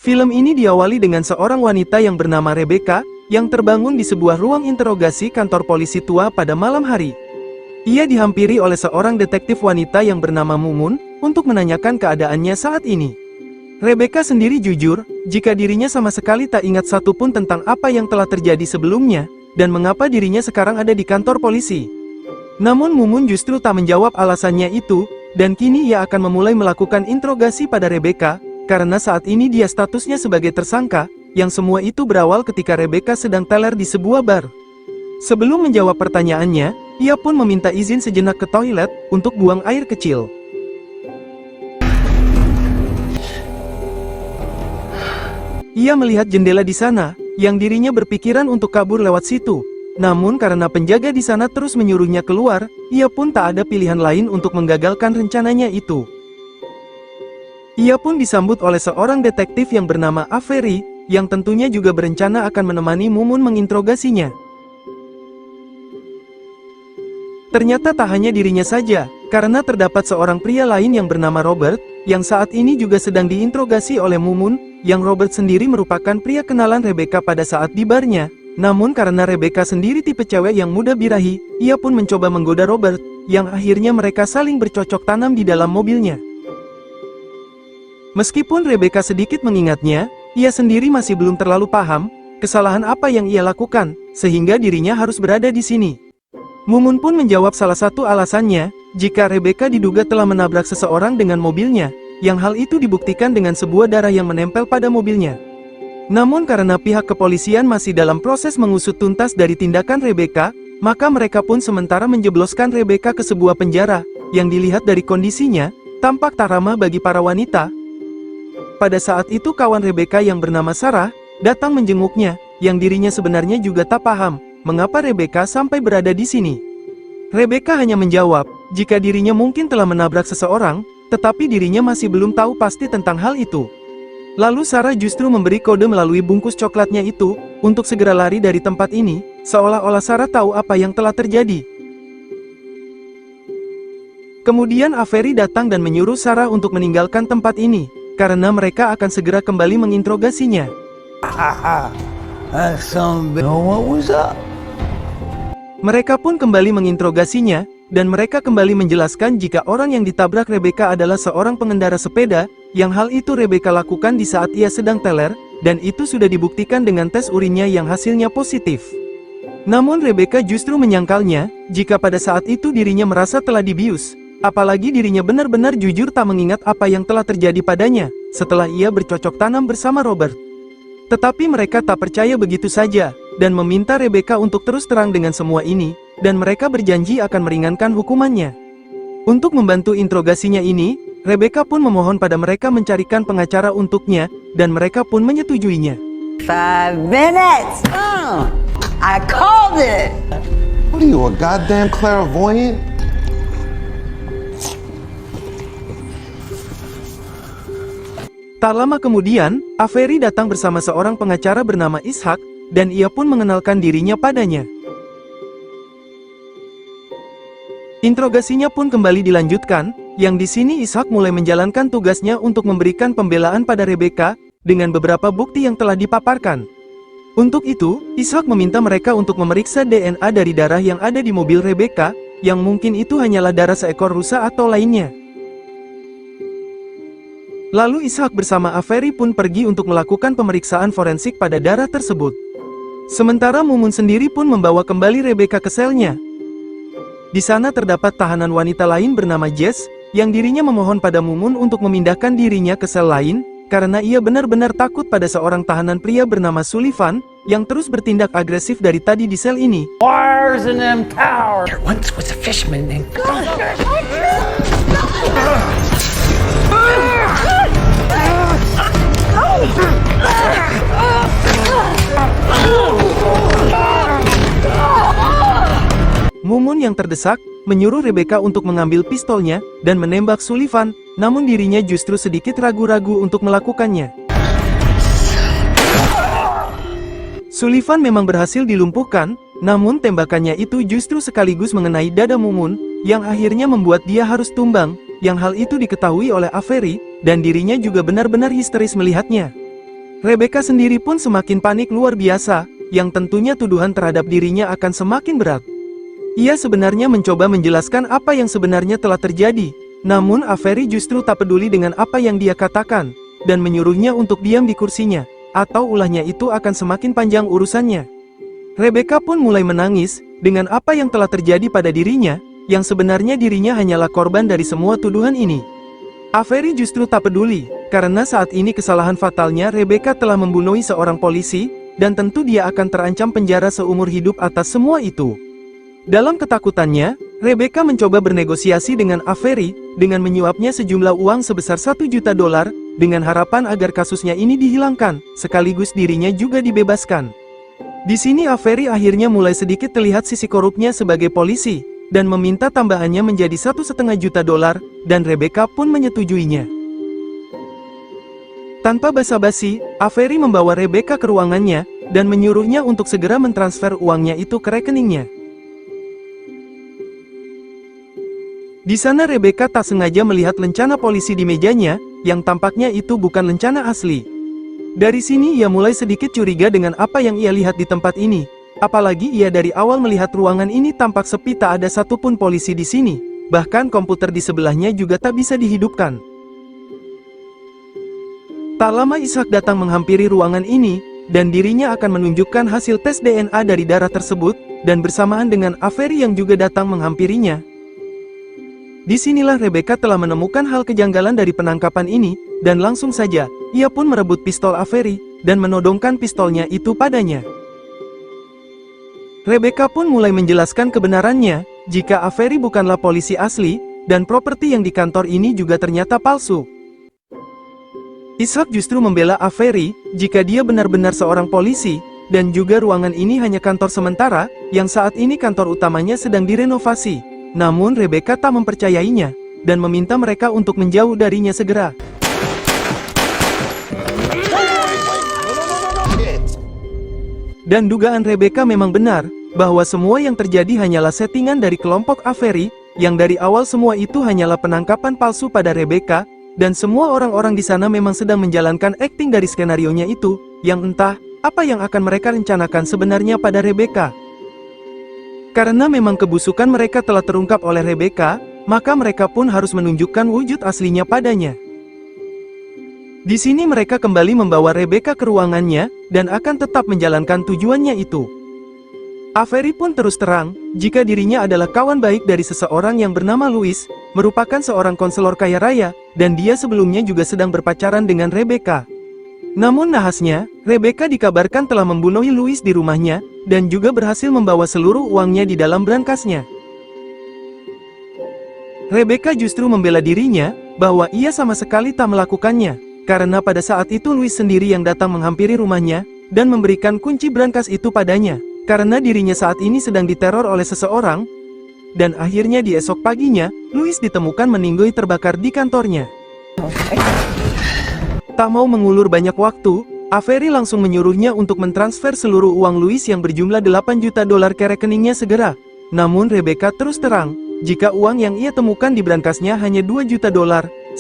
Film ini diawali dengan seorang wanita yang bernama Rebecca, yang terbangun di sebuah ruang interogasi kantor polisi tua pada malam hari. Ia dihampiri oleh seorang detektif wanita yang bernama Mumun, untuk menanyakan keadaannya saat ini. Rebecca sendiri jujur, jika dirinya sama sekali tak ingat satupun tentang apa yang telah terjadi sebelumnya, dan mengapa dirinya sekarang ada di kantor polisi. Namun Mumun justru tak menjawab alasannya itu, dan kini ia akan memulai melakukan interogasi pada Rebecca, karena saat ini dia statusnya sebagai tersangka, yang semua itu berawal ketika Rebecca sedang teler di sebuah bar. Sebelum menjawab pertanyaannya, ia pun meminta izin sejenak ke toilet, untuk buang air kecil. Ia melihat jendela di sana, yang dirinya berpikiran untuk kabur lewat situ. Namun karena penjaga di sana terus menyuruhnya keluar, ia pun tak ada pilihan lain untuk menggagalkan rencananya itu. Ia pun disambut oleh seorang detektif yang bernama Avery, yang tentunya juga berencana akan menemani Mumun menginterogasinya. Ternyata tak hanya dirinya saja, karena terdapat seorang pria lain yang bernama Robert, yang saat ini juga sedang diinterogasi oleh Mumun, yang Robert sendiri merupakan pria kenalan Rebecca pada saat di barnya. Namun karena Rebecca sendiri tipe cewek yang mudah birahi, ia pun mencoba menggoda Robert, yang akhirnya mereka saling bercocok tanam di dalam mobilnya. Meskipun Rebecca sedikit mengingatnya, ia sendiri masih belum terlalu paham kesalahan apa yang ia lakukan, sehingga dirinya harus berada di sini. Mumun pun menjawab salah satu alasannya, jika Rebecca diduga telah menabrak seseorang dengan mobilnya, yang hal itu dibuktikan dengan sebuah darah yang menempel pada mobilnya. Namun karena pihak kepolisian masih dalam proses mengusut tuntas dari tindakan Rebecca, maka mereka pun sementara menjebloskan Rebecca ke sebuah penjara, yang dilihat dari kondisinya, tampak tak ramah bagi para wanita. Pada saat itu kawan Rebecca yang bernama Sarah, datang menjenguknya, yang dirinya sebenarnya juga tak paham, mengapa Rebecca sampai berada di sini. Rebecca hanya menjawab, jika dirinya mungkin telah menabrak seseorang, tetapi dirinya masih belum tahu pasti tentang hal itu. Lalu Sarah justru memberi kode melalui bungkus coklatnya itu, untuk segera lari dari tempat ini, seolah-olah Sarah tahu apa yang telah terjadi. Kemudian Avery datang dan menyuruh Sarah untuk meninggalkan tempat ini, karena mereka akan segera kembali menginterogasinya. Mereka pun kembali menginterogasinya, dan mereka kembali menjelaskan jika orang yang ditabrak Rebecca adalah seorang pengendara sepeda, yang hal itu Rebecca lakukan di saat ia sedang teler, dan itu sudah dibuktikan dengan tes urinnya yang hasilnya positif. Namun Rebecca justru menyangkalnya, jika pada saat itu dirinya merasa telah dibius, apalagi dirinya benar-benar jujur tak mengingat apa yang telah terjadi padanya, setelah ia bercocok tanam bersama Robert. Tetapi mereka tak percaya begitu saja, dan meminta Rebecca untuk terus terang dengan semua ini, dan mereka berjanji akan meringankan hukumannya. Untuk membantu interogasinya ini, Rebecca pun memohon pada mereka mencarikan pengacara untuknya, dan mereka pun menyetujuinya. 5 minutes! I called it! What are you, a goddamn clairvoyant? Tak lama kemudian, Avery datang bersama seorang pengacara bernama Ishak, dan ia pun mengenalkan dirinya padanya. Interogasinya pun kembali dilanjutkan, yang di sini Ishak mulai menjalankan tugasnya untuk memberikan pembelaan pada Rebecca, dengan beberapa bukti yang telah dipaparkan. Untuk itu, Ishak meminta mereka untuk memeriksa DNA dari darah yang ada di mobil Rebecca, yang mungkin itu hanyalah darah seekor rusa atau lainnya. Lalu Ishak bersama Avery pun pergi untuk melakukan pemeriksaan forensik pada darah tersebut. Sementara Mumun sendiri pun membawa kembali Rebecca ke selnya. Di sana terdapat tahanan wanita lain bernama Jess, yang dirinya memohon pada Mumun untuk memindahkan dirinya ke sel lain, karena ia benar-benar takut pada seorang tahanan pria bernama Sullivan, yang terus bertindak agresif dari tadi di sel ini. Wires in them towers. There once was a fisherman named... Mumun yang terdesak, menyuruh Rebecca untuk mengambil pistolnya, dan menembak Sullivan, namun dirinya justru sedikit ragu-ragu untuk melakukannya. Sullivan memang berhasil dilumpuhkan, namun tembakannya itu justru sekaligus mengenai dada Mumun, yang akhirnya membuat dia harus tumbang, yang hal itu diketahui oleh Avery, dan dirinya juga benar-benar histeris melihatnya. Rebecca sendiri pun semakin panik luar biasa, yang tentunya tuduhan terhadap dirinya akan semakin berat. Ia sebenarnya mencoba menjelaskan apa yang sebenarnya telah terjadi, namun Avery justru tak peduli dengan apa yang dia katakan, dan menyuruhnya untuk diam di kursinya, atau ulahnya itu akan semakin panjang urusannya. Rebecca pun mulai menangis, dengan apa yang telah terjadi pada dirinya, yang sebenarnya dirinya hanyalah korban dari semua tuduhan ini. Avery justru tak peduli, karena saat ini kesalahan fatalnya Rebecca telah membunuh seorang polisi, dan tentu dia akan terancam penjara seumur hidup atas semua itu. Dalam ketakutannya, Rebecca mencoba bernegosiasi dengan Avery, dengan menyuapnya sejumlah uang sebesar $1 juta, dengan harapan agar kasusnya ini dihilangkan, sekaligus dirinya juga dibebaskan. Di sini Avery akhirnya mulai sedikit terlihat sisi korupnya sebagai polisi, dan meminta tambahannya menjadi $1,5 juta, dan Rebecca pun menyetujuinya. Tanpa basa-basi, Avery membawa Rebecca ke ruangannya, dan menyuruhnya untuk segera mentransfer uangnya itu ke rekeningnya. Di sana Rebecca tak sengaja melihat lencana polisi di mejanya, yang tampaknya itu bukan lencana asli. Dari sini ia mulai sedikit curiga dengan apa yang ia lihat di tempat ini. Apalagi ia dari awal melihat ruangan ini tampak sepi, tak ada satupun polisi di sini. Bahkan komputer di sebelahnya juga tak bisa dihidupkan. Tak lama Ishak datang menghampiri ruangan ini, dan dirinya akan menunjukkan hasil tes DNA dari darah tersebut, dan bersamaan dengan Avery yang juga datang menghampirinya. Disinilah Rebecca telah menemukan hal kejanggalan dari penangkapan ini, dan langsung saja, ia pun merebut pistol Avery, dan menodongkan pistolnya itu padanya. Rebecca pun mulai menjelaskan kebenarannya, jika Avery bukanlah polisi asli, dan properti yang di kantor ini juga ternyata palsu. Ishak justru membela Avery, jika dia benar-benar seorang polisi, dan juga ruangan ini hanya kantor sementara, yang saat ini kantor utamanya sedang direnovasi. Namun Rebecca tak mempercayainya, dan meminta mereka untuk menjauh darinya segera. Dan dugaan Rebecca memang benar, bahwa semua yang terjadi hanyalah settingan dari kelompok Avery, yang dari awal semua itu hanyalah penangkapan palsu pada Rebecca, dan semua orang-orang di sana memang sedang menjalankan akting dari skenarionya itu, yang entah apa yang akan mereka rencanakan sebenarnya pada Rebecca. Karena memang kebusukan mereka telah terungkap oleh Rebecca, maka mereka pun harus menunjukkan wujud aslinya padanya. Di sini mereka kembali membawa Rebecca ke ruangannya, dan akan tetap menjalankan tujuannya itu. Avery pun terus terang, jika dirinya adalah kawan baik dari seseorang yang bernama Louis, merupakan seorang konselor kaya raya, dan dia sebelumnya juga sedang berpacaran dengan Rebecca. Namun nahasnya, Rebecca dikabarkan telah membunuh Louis di rumahnya, dan juga berhasil membawa seluruh uangnya di dalam brankasnya. Rebecca justru membela dirinya, bahwa ia sama sekali tak melakukannya, karena pada saat itu Louis sendiri yang datang menghampiri rumahnya, dan memberikan kunci brankas itu padanya, karena dirinya saat ini sedang diteror oleh seseorang, dan akhirnya di esok paginya, Louis ditemukan meninggal terbakar di kantornya. Tak mau mengulur banyak waktu, Avery langsung menyuruhnya untuk mentransfer seluruh uang Louis yang berjumlah $8 juta ke rekeningnya segera. Namun Rebecca terus terang, jika uang yang ia temukan di brankasnya hanya $2 juta,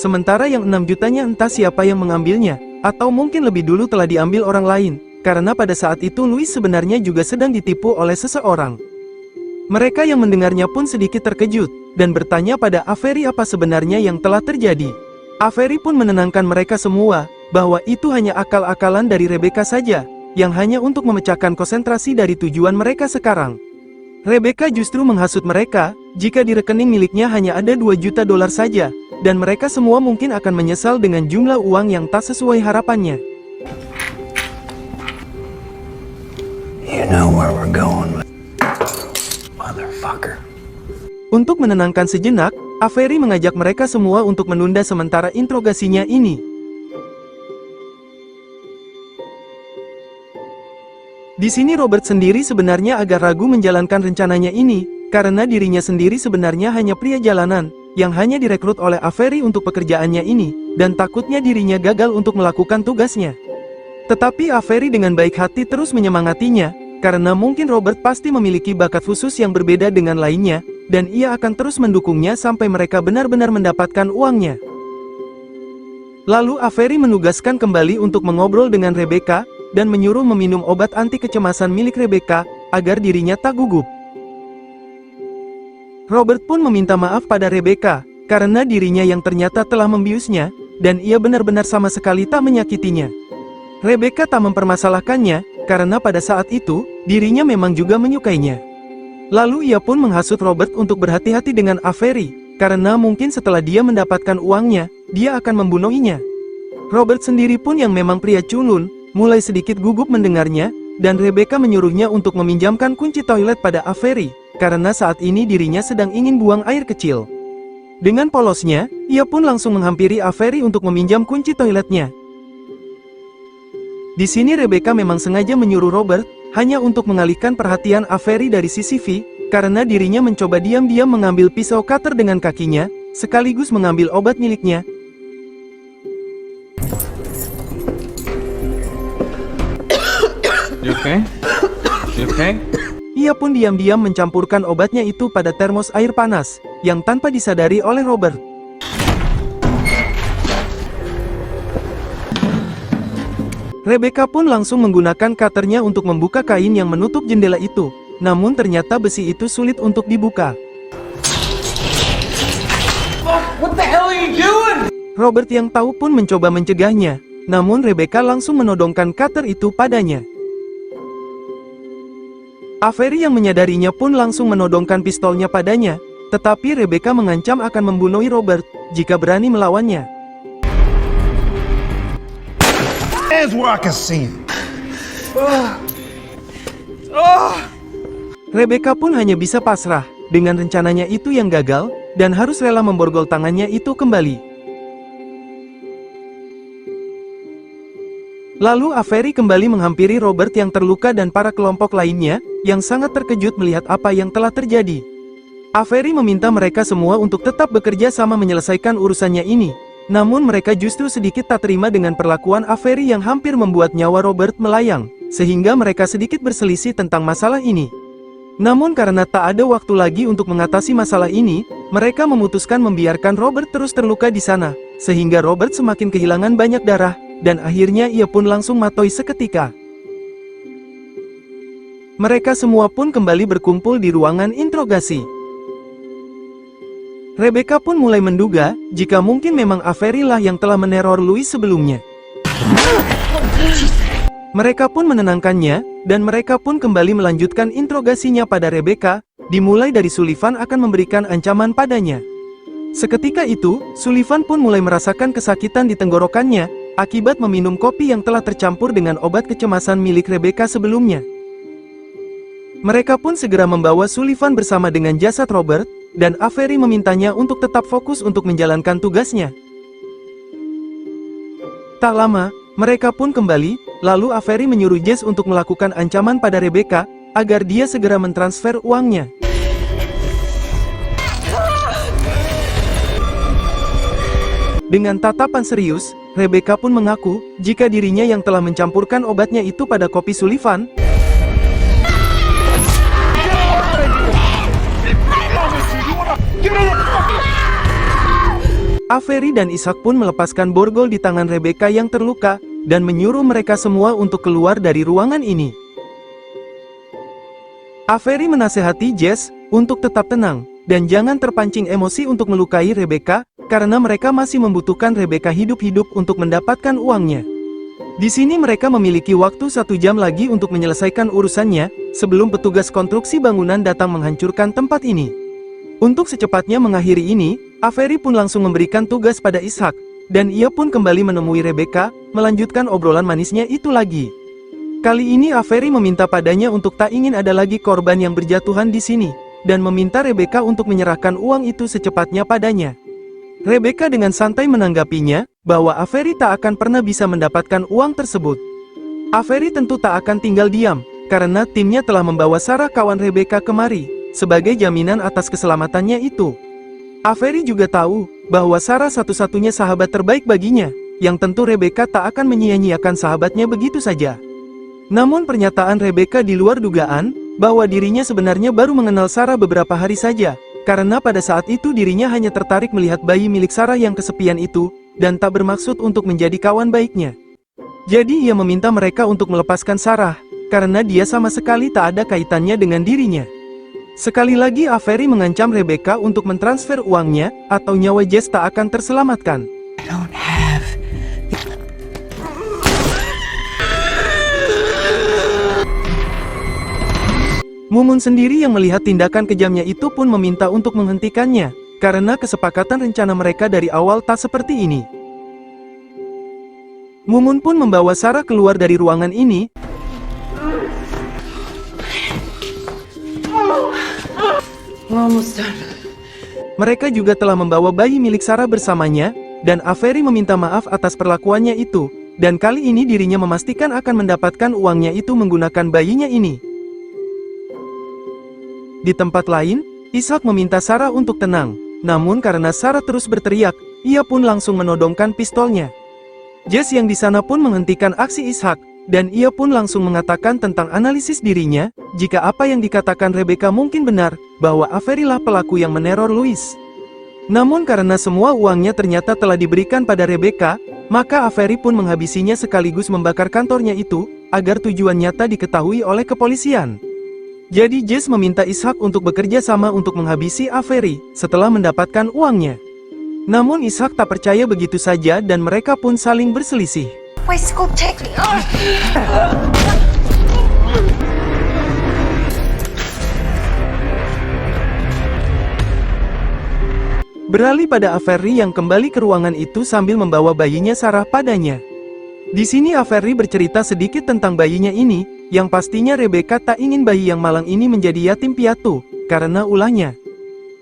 sementara yang 6 jutanya entah siapa yang mengambilnya, atau mungkin lebih dulu telah diambil orang lain, karena pada saat itu Louis sebenarnya juga sedang ditipu oleh seseorang. Mereka yang mendengarnya pun sedikit terkejut, dan bertanya pada Avery apa sebenarnya yang telah terjadi. Avery pun menenangkan mereka semua, bahwa itu hanya akal-akalan dari Rebecca saja, yang hanya untuk memecahkan konsentrasi dari tujuan mereka sekarang. Rebecca justru menghasut mereka, jika di rekening miliknya hanya ada $2 juta saja, dan mereka semua mungkin akan menyesal dengan jumlah uang yang tak sesuai harapannya. You know where we're going, motherfucker. Untuk menenangkan sejenak, Avery mengajak mereka semua untuk menunda sementara interogasinya ini. Di sini Robert sendiri sebenarnya agak ragu menjalankan rencananya ini, karena dirinya sendiri sebenarnya hanya pria jalanan, yang hanya direkrut oleh Avery untuk pekerjaannya ini, dan takutnya dirinya gagal untuk melakukan tugasnya. Tetapi Avery dengan baik hati terus menyemangatinya, karena mungkin Robert pasti memiliki bakat khusus yang berbeda dengan lainnya, dan ia akan terus mendukungnya sampai mereka benar-benar mendapatkan uangnya. Lalu Avery menugaskan kembali untuk mengobrol dengan Rebecca, dan menyuruh meminum obat anti kecemasan milik Rebecca, agar dirinya tak gugup. Robert pun meminta maaf pada Rebecca, karena dirinya yang ternyata telah membiusnya, dan ia benar-benar sama sekali tak menyakitinya. Rebecca tak mempermasalahkannya, karena pada saat itu, dirinya memang juga menyukainya. Lalu ia pun menghasut Robert untuk berhati-hati dengan Avery, karena mungkin setelah dia mendapatkan uangnya, dia akan membunuhinya. Robert sendiri pun yang memang pria culun, mulai sedikit gugup mendengarnya, dan Rebecca menyuruhnya untuk meminjamkan kunci toilet pada Avery, karena saat ini dirinya sedang ingin buang air kecil. Dengan polosnya, ia pun langsung menghampiri Avery untuk meminjam kunci toiletnya. Di sini Rebecca memang sengaja menyuruh Robert, hanya untuk mengalihkan perhatian Avery dari sisi V, karena dirinya mencoba diam-diam mengambil pisau cutter dengan kakinya, sekaligus mengambil obat miliknya. You okay? You okay? Ia pun diam-diam mencampurkan obatnya itu pada termos air panas, yang tanpa disadari oleh Robert. Rebecca pun langsung menggunakan cutternya untuk membuka kain yang menutup jendela itu, namun ternyata besi itu sulit untuk dibuka. What the hell are you doing? Robert yang tahu pun mencoba mencegahnya, namun Rebecca langsung menodongkan cutter itu padanya. Avery yang menyadarinya pun langsung menodongkan pistolnya padanya, tetapi Rebecca mengancam akan membunuh Robert jika berani melawannya. Hands where I can see it. Rebecca pun hanya bisa pasrah dengan rencananya itu yang gagal, dan harus rela memborgol tangannya itu kembali. Lalu Avery kembali menghampiri Robert yang terluka dan para kelompok lainnya, yang sangat terkejut melihat apa yang telah terjadi. Avery meminta mereka semua untuk tetap bekerja sama menyelesaikan urusannya ini. Namun mereka justru sedikit tak terima dengan perlakuan Avery yang hampir membuat nyawa Robert melayang, sehingga mereka sedikit berselisih tentang masalah ini. Namun karena tak ada waktu lagi untuk mengatasi masalah ini, mereka memutuskan membiarkan Robert terus terluka di sana, sehingga Robert semakin kehilangan banyak darah, dan akhirnya ia pun langsung mati seketika. Mereka semua pun kembali berkumpul di ruangan interogasi. Rebecca pun mulai menduga, jika mungkin memang Avery lah yang telah meneror Louis sebelumnya. Mereka pun menenangkannya, dan mereka pun kembali melanjutkan interogasinya pada Rebecca, dimulai dari Sullivan akan memberikan ancaman padanya. Seketika itu, Sullivan pun mulai merasakan kesakitan di tenggorokannya, akibat meminum kopi yang telah tercampur dengan obat kecemasan milik Rebecca sebelumnya. Mereka pun segera membawa Sullivan bersama dengan jasad Robert, dan Avery memintanya untuk tetap fokus untuk menjalankan tugasnya. Tak lama, mereka pun kembali, lalu Avery menyuruh Jess untuk melakukan ancaman pada Rebecca, agar dia segera mentransfer uangnya. Dengan tatapan serius, Rebecca pun mengaku, jika dirinya yang telah mencampurkan obatnya itu pada kopi Sullivan. Avery dan Ishak pun melepaskan borgol di tangan Rebecca yang terluka, dan menyuruh mereka semua untuk keluar dari ruangan ini. Avery menasehati Jess untuk tetap tenang, dan jangan terpancing emosi untuk melukai Rebecca, karena mereka masih membutuhkan Rebecca hidup-hidup untuk mendapatkan uangnya. Di sini mereka memiliki waktu 1 jam lagi untuk menyelesaikan urusannya, sebelum petugas konstruksi bangunan datang menghancurkan tempat ini. Untuk secepatnya mengakhiri ini, Avery pun langsung memberikan tugas pada Ishak, dan ia pun kembali menemui Rebecca, melanjutkan obrolan manisnya itu lagi. Kali ini Avery meminta padanya untuk tak ingin ada lagi korban yang berjatuhan di sini, dan meminta Rebecca untuk menyerahkan uang itu secepatnya padanya. Rebecca dengan santai menanggapinya, bahwa Avery tak akan pernah bisa mendapatkan uang tersebut. Avery tentu tak akan tinggal diam, karena timnya telah membawa Sarah kawan Rebecca kemari, sebagai jaminan atas keselamatannya itu. Avery juga tahu, bahwa Sarah satu-satunya sahabat terbaik baginya, yang tentu Rebecca tak akan menyia-nyiakan sahabatnya begitu saja. Namun pernyataan Rebecca di luar dugaan, bahwa dirinya sebenarnya baru mengenal Sarah beberapa hari saja, karena pada saat itu dirinya hanya tertarik melihat bayi milik Sarah yang kesepian itu, dan tak bermaksud untuk menjadi kawan baiknya. Jadi ia meminta mereka untuk melepaskan Sarah, karena dia sama sekali tak ada kaitannya dengan dirinya. Sekali lagi Avery mengancam Rebecca untuk mentransfer uangnya, atau nyawa Jess tak akan terselamatkan. Mumun sendiri yang melihat tindakan kejamnya itu pun meminta untuk menghentikannya, karena kesepakatan rencana mereka dari awal tak seperti ini. Mumun pun membawa Sarah keluar dari ruangan ini. Mereka juga telah membawa bayi milik Sarah bersamanya, dan Avery meminta maaf atas perlakuannya itu, dan kali ini dirinya memastikan akan mendapatkan uangnya itu menggunakan bayinya ini. Di tempat lain, Ishak meminta Sarah untuk tenang, namun karena Sarah terus berteriak, ia pun langsung menodongkan pistolnya. Jess yang di sana pun menghentikan aksi Ishak, dan ia pun langsung mengatakan tentang analisis dirinya, jika apa yang dikatakan Rebecca mungkin benar, bahwa Avery lah pelaku yang meneror Louis. Namun karena semua uangnya ternyata telah diberikan pada Rebecca, maka Avery pun menghabisinya sekaligus membakar kantornya itu, agar tujuan nyata diketahui oleh kepolisian. Jadi Jess meminta Ishak untuk bekerja sama untuk menghabisi Avery, setelah mendapatkan uangnya. Namun Ishak tak percaya begitu saja dan mereka pun saling berselisih. Beralih pada Avery yang kembali ke ruangan itu sambil membawa bayinya Sarah padanya. Di sini Avery bercerita sedikit tentang bayinya ini, yang pastinya Rebecca tak ingin bayi yang malang ini menjadi yatim piatu, karena ulahnya.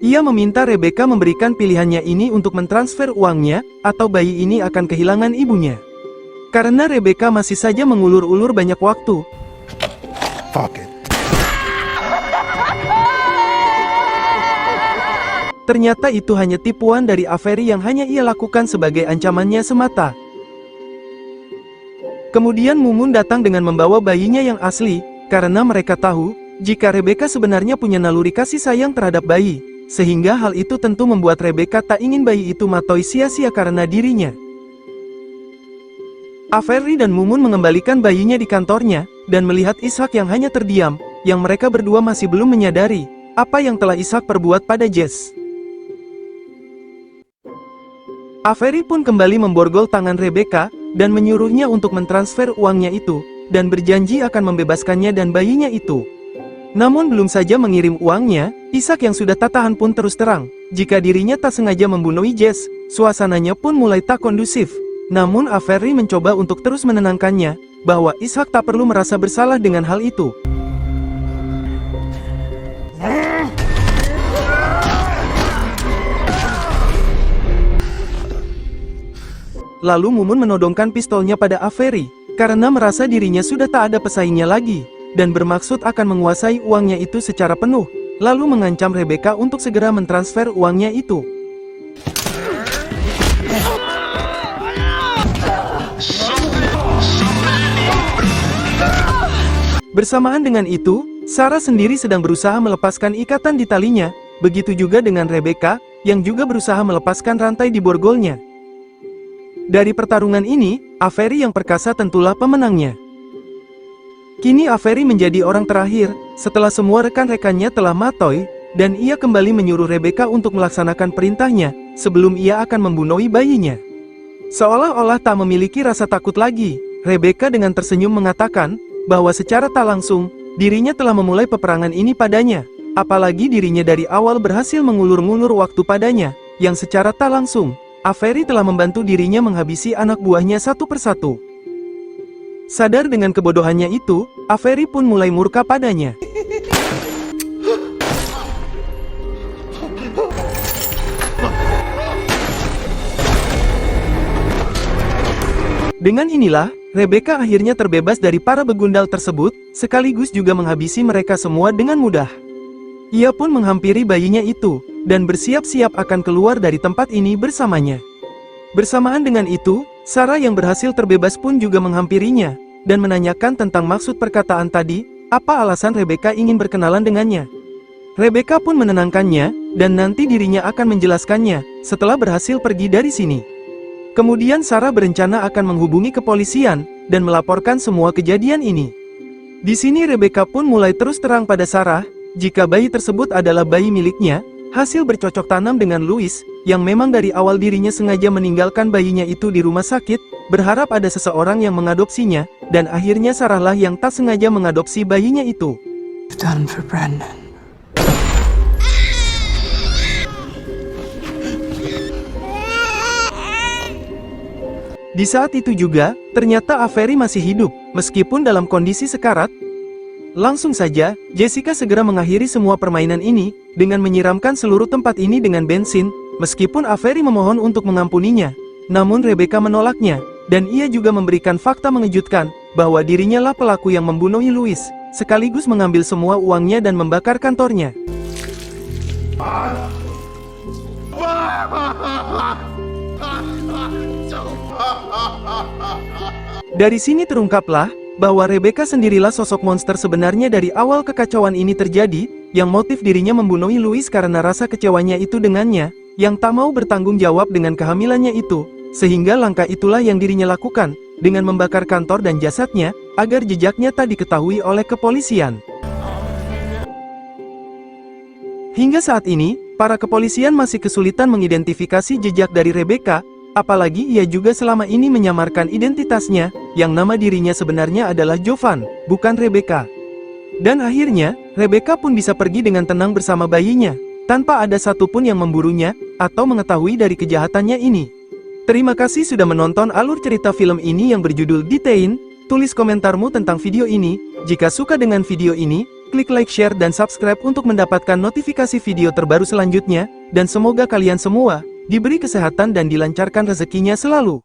Ia meminta Rebecca memberikan pilihannya ini untuk mentransfer uangnya, atau bayi ini akan kehilangan ibunya. Karena Rebecca masih saja mengulur-ulur banyak waktu. Fuck it. Ternyata itu hanya tipuan dari Avery yang hanya ia lakukan sebagai ancamannya semata. Kemudian Mumun datang dengan membawa bayinya yang asli, karena mereka tahu, jika Rebecca sebenarnya punya naluri kasih sayang terhadap bayi, sehingga hal itu tentu membuat Rebecca tak ingin bayi itu mati sia-sia karena dirinya. Avery dan Mumun mengembalikan bayinya di kantornya, dan melihat Ishak yang hanya terdiam, yang mereka berdua masih belum menyadari, apa yang telah Ishak perbuat pada Jess. Avery pun kembali memborgol tangan Rebecca, dan menyuruhnya untuk mentransfer uangnya itu, dan berjanji akan membebaskannya dan bayinya itu. Namun belum saja mengirim uangnya, Ishak yang sudah tak tahan pun terus terang, jika dirinya tak sengaja membunuh Jess, suasananya pun mulai tak kondusif. Namun Avery mencoba untuk terus menenangkannya, bahwa Ishak tak perlu merasa bersalah dengan hal itu. Lalu Mumun menodongkan pistolnya pada Avery, karena merasa dirinya sudah tak ada pesaingnya lagi, dan bermaksud akan menguasai uangnya itu secara penuh, lalu mengancam Rebecca untuk segera mentransfer uangnya itu. Bersamaan dengan itu, Sarah sendiri sedang berusaha melepaskan ikatan di talinya, begitu juga dengan Rebecca, yang juga berusaha melepaskan rantai di borgolnya. Dari pertarungan ini, Avery yang perkasa tentulah pemenangnya. Kini Avery menjadi orang terakhir, setelah semua rekan-rekannya telah mati, dan ia kembali menyuruh Rebecca untuk melaksanakan perintahnya, sebelum ia akan membunuh bayinya. Seolah-olah tak memiliki rasa takut lagi, Rebecca dengan tersenyum mengatakan, bahwa secara tak langsung, dirinya telah memulai peperangan ini padanya, apalagi dirinya dari awal berhasil mengulur-ngulur waktu padanya, yang secara tak langsung, Avery telah membantu dirinya menghabisi anak buahnya satu persatu. Sadar dengan kebodohannya itu, Avery pun mulai murka padanya. Dengan inilah, Rebecca akhirnya terbebas dari para begundal tersebut, sekaligus juga menghabisi mereka semua dengan mudah. Ia pun menghampiri bayinya itu, dan bersiap-siap akan keluar dari tempat ini bersamanya. Bersamaan dengan itu, Sarah yang berhasil terbebas pun juga menghampirinya, dan menanyakan tentang maksud perkataan tadi, apa alasan Rebecca ingin berkenalan dengannya. Rebecca pun menenangkannya, dan nanti dirinya akan menjelaskannya, setelah berhasil pergi dari sini. Kemudian Sarah berencana akan menghubungi kepolisian dan melaporkan semua kejadian ini. Di sini Rebecca pun mulai terus terang pada Sarah, jika bayi tersebut adalah bayi miliknya, hasil bercocok tanam dengan Louis, yang memang dari awal dirinya sengaja meninggalkan bayinya itu di rumah sakit, berharap ada seseorang yang mengadopsinya, dan akhirnya Sarah lah yang tak sengaja mengadopsi bayinya itu. Done for Brendan. Di saat itu juga, ternyata Avery masih hidup, meskipun dalam kondisi sekarat. Langsung saja, Jessica segera mengakhiri semua permainan ini, dengan menyiramkan seluruh tempat ini dengan bensin, meskipun Avery memohon untuk mengampuninya. Namun Rebecca menolaknya, dan ia juga memberikan fakta mengejutkan, bahwa dirinya lah pelaku yang membunuh Louis, sekaligus mengambil semua uangnya dan membakar kantornya. Dari sini terungkaplah, bahwa Rebecca sendirilah sosok monster sebenarnya dari awal kekacauan ini terjadi, yang motif dirinya membunuh Louis karena rasa kecewanya itu dengannya, yang tak mau bertanggung jawab dengan kehamilannya itu, sehingga langkah itulah yang dirinya lakukan, dengan membakar kantor dan jasadnya, agar jejaknya tak diketahui oleh kepolisian. Hingga saat ini, para kepolisian masih kesulitan mengidentifikasi jejak dari Rebecca, apalagi ia juga selama ini menyamarkan identitasnya, yang nama dirinya sebenarnya adalah Jovan, bukan Rebecca. Dan akhirnya, Rebecca pun bisa pergi dengan tenang bersama bayinya, tanpa ada satupun yang memburunya, atau mengetahui dari kejahatannya ini. Terima kasih sudah menonton alur cerita film ini yang berjudul Detain. Tulis komentarmu tentang video ini. Jika suka dengan video ini, klik like, share, dan subscribe untuk mendapatkan notifikasi video terbaru selanjutnya, dan semoga kalian semua diberi kesehatan dan dilancarkan rezekinya selalu.